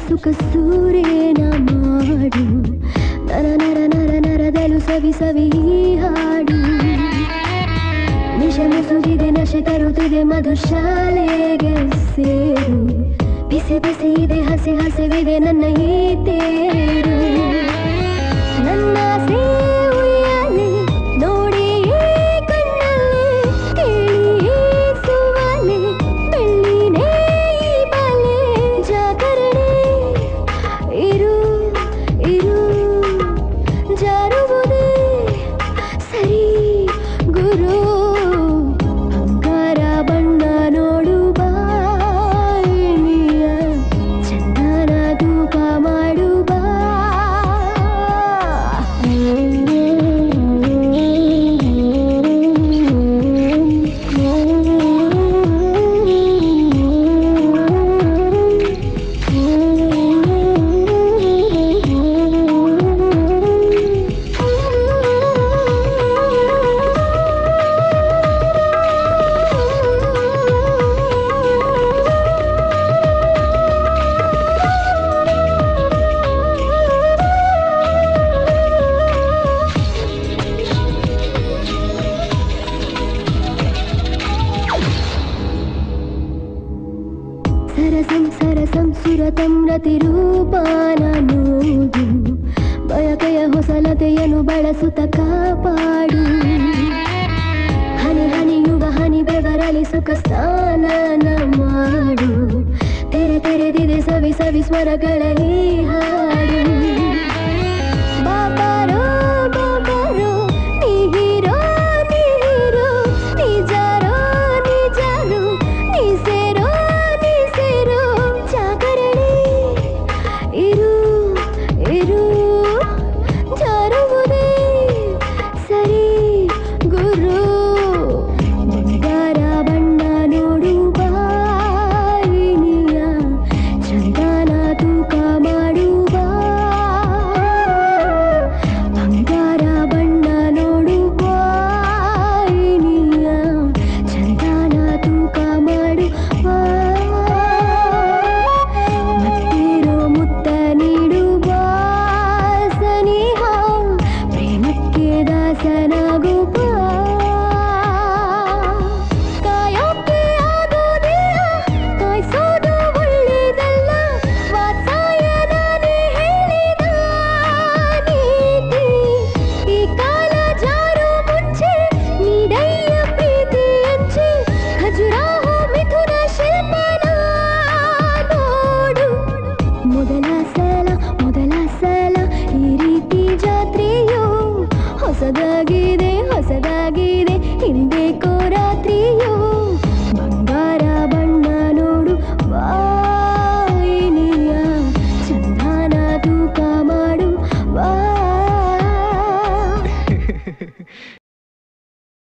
ಸುಖ ಸೂರ್ಯನ ಮಾಡು ನರ ನರ ನರ ನರದಲು ಸವಿ ಸವಿ ಹಾಡು ನಿಶಮ ಸುರಿದೆ ನಶೆ ತರುತ್ತಿದೆ ಮಧುಶಾಲೆಗೆ ಸೇರು ಬಿಸಿ ಬಿಸಿ ಇದೆ ಹಸಿ ಹಸಿವಿದೆ ನನ್ನ ಈ ತೇರು ನನ್ನ ಸೇವೆಯಲ್ಲಿ ನೋಡಿ ಕಣ್ಣಲ್ಲಿ ಕೇಳಿ ಸುವಲೆ ಬೆಳ್ಳಿನೇ ಬಲೆ ಜಾಗರಣೆ ಇರು ಇರು ಜಾರುವುದೇ ಸರಿ ಗುರು ಬಂಗಾರ ಬಣ್ಣ ನೋಡು ಬಾಯಿಯ ಚಂದನ ತೂಕ ಮಾಡು ಬಾ ಸರಸಂ ಸರಸಂ ಸುರತಂ ರತಿರೂಪಾನ ನೋಡು ಬಯಕೆಯ ಹೊಸಲತೆಯನ್ನು ಬಳಸುತ್ತ ಕಾಪಾಡು ಹನಿ ಹನಿಯುಗ ಹನಿ ಬೆವರಲಿ ಸುಖ ಸ್ನಾನ ಮಾಡು ತೆರೆ ತೆರೆದಿದೆ ಸವಿ ಸವಿ ಸ್ವರಗಳ ಈ ಹಾಡು ಬಾಬಾರೋ ಬಾಬಾರೋ ನೀ ಹೀರೋ ನೀ ಹೀರೋ ನೀ ಜಾರೋ ನೀ ಜಾರೋ ನೀ ಸೇರೋ ಜಾಗರಣೆ ಇರು ಇರು ಜಾರುವುದೇ ಸರಿ ಗುರು ಬಂಗಾರ ಬಣ್ಣ ನೋಡು ಬಾಯಿನಿಯ ಚಂದನ ತೂಕ ಮಾಡು ಬಾ ದಾಸನಾಗು ಬಾ. ಕಾಯೋಕೆ ಆಗೋದಿಲ್ಲ, ಕಾಯ್ಸೋದು ಒಳ್ಳೇದಲ್ಲ, ವಾತ್ಸಾಯನೇ ಹೇಳಿದ ನೀತಿ. ಈ ಕಾಲ ಜಾರು ಮುಂಚೆ ನೀಡಯ್ಯ ಪ್ರೀತಿ ಹಂಚಿ, ಖಜುರಾಹೋ ಮಿಥುನ ಶಿಲ್ಪನ ನೋಡು. ಮೊದಲ ಸಲ ಈ ರೀತಿ ಜಾತ್ರೆಯು ಹೊಸದಾಗಿದೆ.